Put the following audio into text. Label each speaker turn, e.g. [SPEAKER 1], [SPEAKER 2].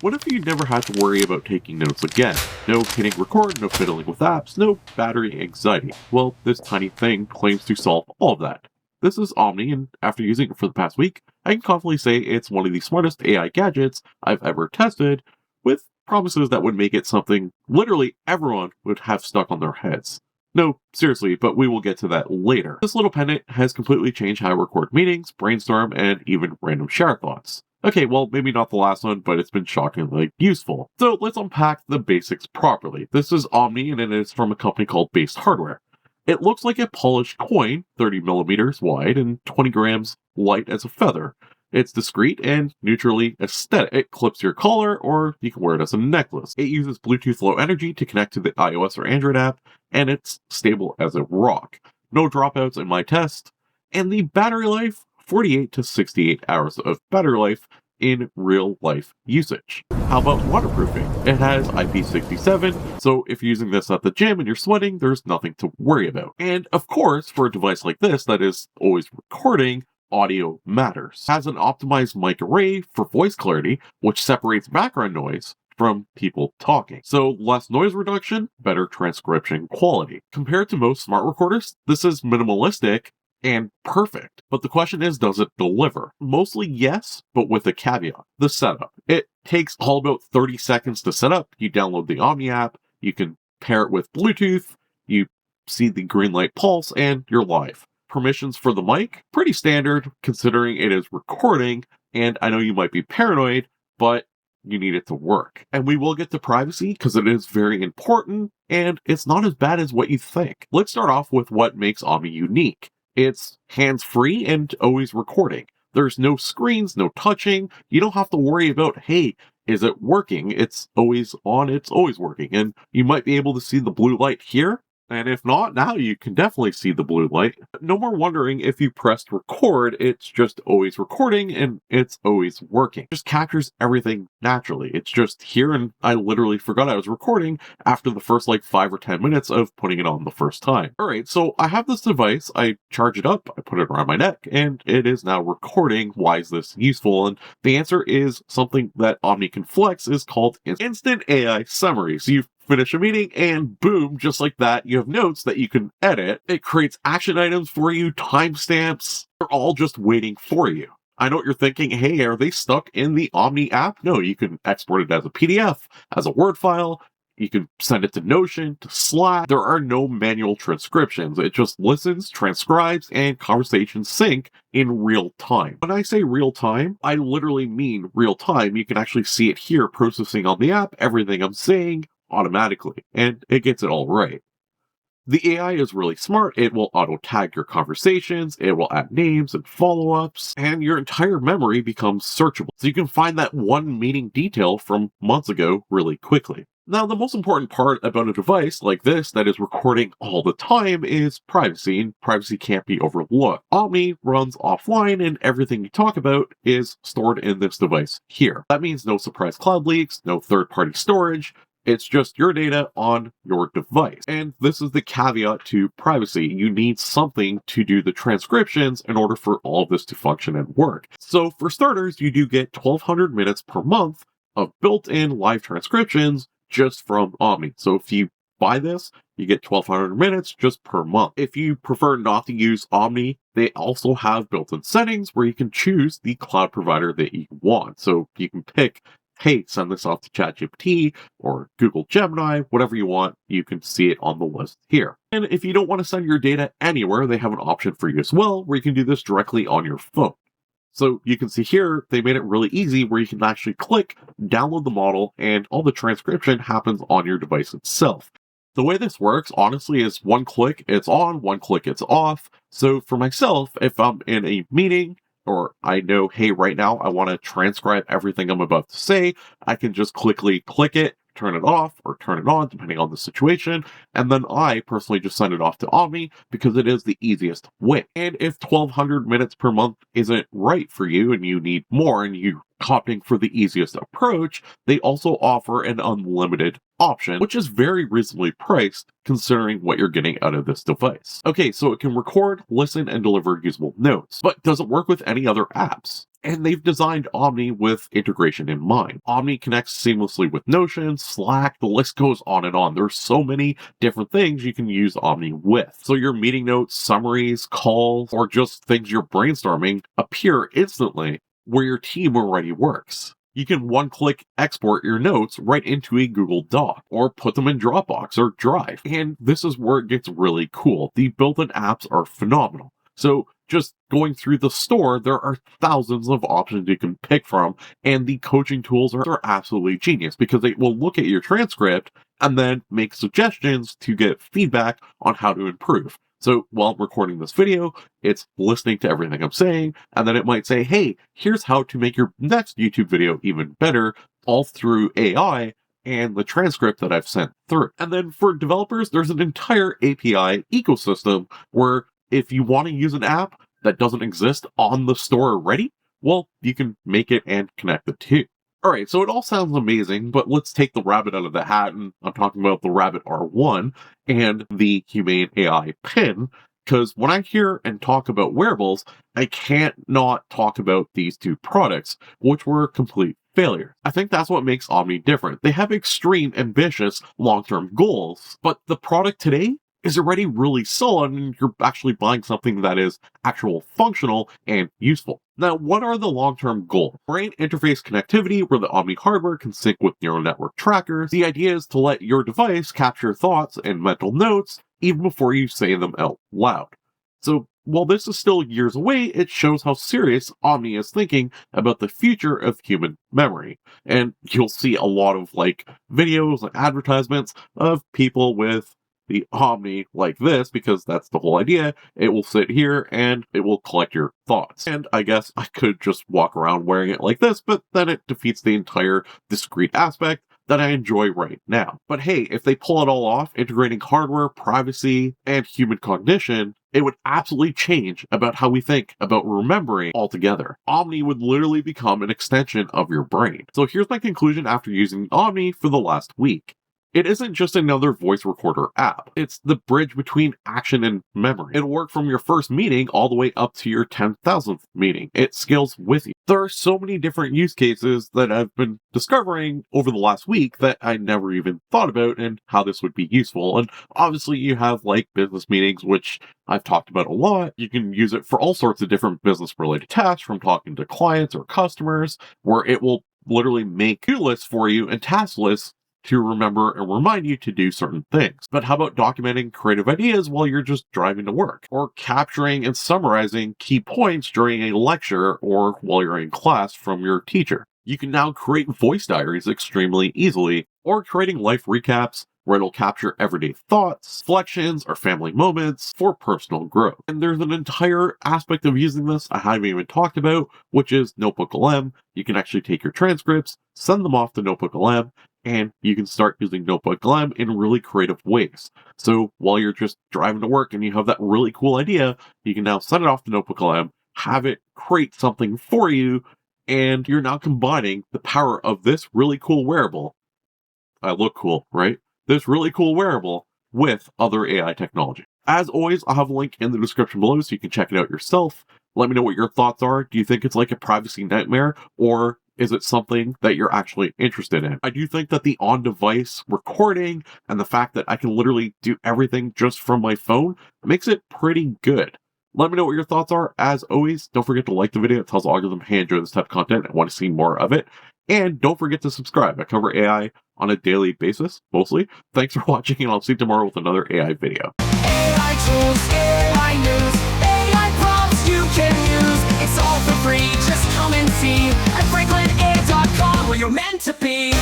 [SPEAKER 1] What if you never had to worry about taking notes again? No hitting record, no fiddling with apps, no battery anxiety. Well, this tiny thing claims to solve all of that. This is Omni, and after using it for the past week, I can confidently say it's one of the smartest AI gadgets I've ever tested, with promises that would make it something literally everyone would have stuck on their heads. No, seriously, but we will get to that later. This little pendant has completely changed how I record meetings, brainstorm, and even random share thoughts. Okay, well, maybe not the last one, but it's been shockingly useful. So let's unpack the basics properly. This is Omni, and it is from a company called Base Hardware. It looks like a polished coin, 30 millimeters wide and 20 grams light as a feather. It's discreet and neutrally aesthetic. It clips your collar, or you can wear it as a necklace. It uses Bluetooth Low Energy to connect to the iOS or Android app, and it's stable as a rock. No dropouts in my test. And the battery life, 48 to 68 hours of battery life in real life usage. How about waterproofing? It has IP67, so if you're using this at the gym and you're sweating, there's nothing to worry about. And of course, for a device like this that is always recording, audio matters. It has an optimized mic array for voice clarity, which separates background noise from people talking. So less noise reduction, better transcription quality. Compared to most smart recorders, this is minimalistic and perfect. But the question is, does it deliver? Mostly yes, but with a caveat. The setup. It takes all about 30 seconds to set up. You download the Omni app, you can pair it with Bluetooth, you see the green light pulse, and you're live. Permissions for the mic, pretty standard considering it is recording, and I know you might be paranoid, but you need it to work. And we will get to privacy because it is very important, and it's not as bad as what you think. Let's start off with what makes Omni unique. It's hands-free and always recording. There's no screens, no touching. You don't have to worry about, hey, is it working? It's always on, it's always working. And you might be able to see the blue light here. And if not, now you can definitely see the blue light. No more wondering if you pressed record, it's just always recording and it's always working. It just captures everything naturally. It's just here, and I literally forgot I was recording after the first 5 or 10 minutes of putting it on the first time. All right, so I have this device, I charge it up, I put it around my neck, and it is now recording. Why is this useful? And the answer is something that Omni can flex is called Instant AI Summaries. You finish a meeting and boom, just like that, you have notes that you can edit. It creates action items for you, timestamps. They're all just waiting for you. I know what you're thinking, hey, are they stuck in the Omni app? No, you can export it as a PDF, as a Word file. You can send it to Notion, to Slack. There are no manual transcriptions. It just listens, transcribes, and conversations sync in real time. When I say real time, I literally mean real time. You can actually see it here processing on the app, everything I'm saying automatically, and it gets it all right. The AI is really smart. It will auto-tag your conversations, it will add names and follow-ups, and your entire memory becomes searchable. So you can find that one meeting detail from months ago really quickly. Now, the most important part about a device like this that is recording all the time is privacy, and privacy can't be overlooked. Omni runs offline, and everything you talk about is stored in this device here. That means no surprise cloud leaks, no third-party storage. It's just your data on your device. And this is the caveat to privacy. You need something to do the transcriptions in order for all of this to function and work. So for starters, you do get 1,200 minutes per month of built-in live transcriptions just from Omni. So if you buy this, you get 1,200 minutes just per month. If you prefer not to use Omni, they also have built-in settings where you can choose the cloud provider that you want. So you can pick, hey, send this off to ChatGPT or Google Gemini, whatever you want, you can see it on the list here. And if you don't want to send your data anywhere, they have an option for you as well, where you can do this directly on your phone. So you can see here, they made it really easy where you can actually click, download the model, and all the transcription happens on your device itself. The way this works, honestly, is one click, it's on, one click, it's off. So for myself, if I'm in a meeting, or I know, hey, right now I want to transcribe everything I'm about to say, I can just quickly click it, turn it off, or turn it on, depending on the situation, and then I personally just send it off to Omni because it is the easiest way. And if 1,200 minutes per month isn't right for you and you need more and you Opting for the easiest approach, they also offer an unlimited option, which is very reasonably priced considering what you're getting out of this device. Okay, so it can record, listen, and deliver usable notes, but doesn't work with any other apps. And they've designed Omni with integration in mind. Omni connects seamlessly with Notion, Slack, the list goes on and on. There's so many different things you can use Omni with. So your meeting notes, summaries, calls, or just things you're brainstorming appear instantly where your team already works. You can one-click export your notes right into a Google Doc or put them in Dropbox or Drive. And this is where it gets really cool. The built-in apps are phenomenal. So just going through the store, there are thousands of options you can pick from, and the coaching tools are absolutely genius because they will look at your transcript and then make suggestions to get feedback on how to improve. So while I'm recording this video, it's listening to everything I'm saying, and then it might say, hey, here's how to make your next YouTube video even better, all through AI and the transcript that I've sent through. And then for developers, there's an entire API ecosystem where if you want to use an app that doesn't exist on the store already, well, you can make it and connect the two. All right, so it all sounds amazing, but let's take the rabbit out of the hat, and I'm talking about the Rabbit R1 and the Humane AI Pin, because when I hear and talk about wearables, I can't not talk about these two products, which were complete failures. I think that's what makes Omni different. They have extreme, ambitious, long-term goals, but the product today is already really solid and you're actually buying something that is actual functional and useful. Now, what are the long-term goals? Brain interface connectivity, where the Omni hardware can sync with neural network trackers. The idea is to let your device capture thoughts and mental notes even before you say them out loud. So while this is still years away, it shows how serious Omni is thinking about the future of human memory. And you'll see a lot of videos and advertisements of people with the Omni like this, because that's the whole idea. It will sit here and it will collect your thoughts. And I guess I could just walk around wearing it like this, but then it defeats the entire discrete aspect that I enjoy right now. But hey, if they pull it all off, integrating hardware, privacy, and human cognition, it would absolutely change about how we think about remembering altogether. Omni would literally become an extension of your brain. So here's my conclusion after using Omni for the last week. It isn't just another voice recorder app. It's the bridge between action and memory. It'll work from your first meeting all the way up to your 10,000th meeting. It scales with you. There are so many different use cases that I've been discovering over the last week that I never even thought about and how this would be useful. And obviously you have business meetings, which I've talked about a lot. You can use it for all sorts of different business related tasks, from talking to clients or customers, where it will literally make to-do lists for you and task lists to remember and remind you to do certain things. But how about documenting creative ideas while you're just driving to work? Or capturing and summarizing key points during a lecture or while you're in class from your teacher? You can now create voice diaries extremely easily, or creating life recaps where it'll capture everyday thoughts, reflections, or family moments for personal growth. And there's an entire aspect of using this I haven't even talked about, which is Notebook LM. You can actually take your transcripts, send them off to Notebook LM, and you can start using Notebook LM in really creative ways. So while you're just driving to work and you have that really cool idea, you can now send it off to Notebook LM, have it create something for you, and you're now combining the power of this really cool wearable. I look cool, right? This really cool wearable with other AI technology. As always, I'll have a link in the description below so you can check it out yourself. Let me know what your thoughts are. Do you think it's like a privacy nightmare, or is it something that you're actually interested in? I do think that the on-device recording and the fact that I can literally do everything just from my phone makes it pretty good. Let me know what your thoughts are. As always, don't forget to like the video. It tells the algorithm, hey, enjoy this type of content and want to see more of it. And don't forget to subscribe. I cover AI on a daily basis, mostly. Thanks for watching, and I'll see you tomorrow with another AI video.
[SPEAKER 2] AI tools, AI news, AI prompts you can use. It's all for free. Just come and see at FranklinAI.com, where you're meant to be.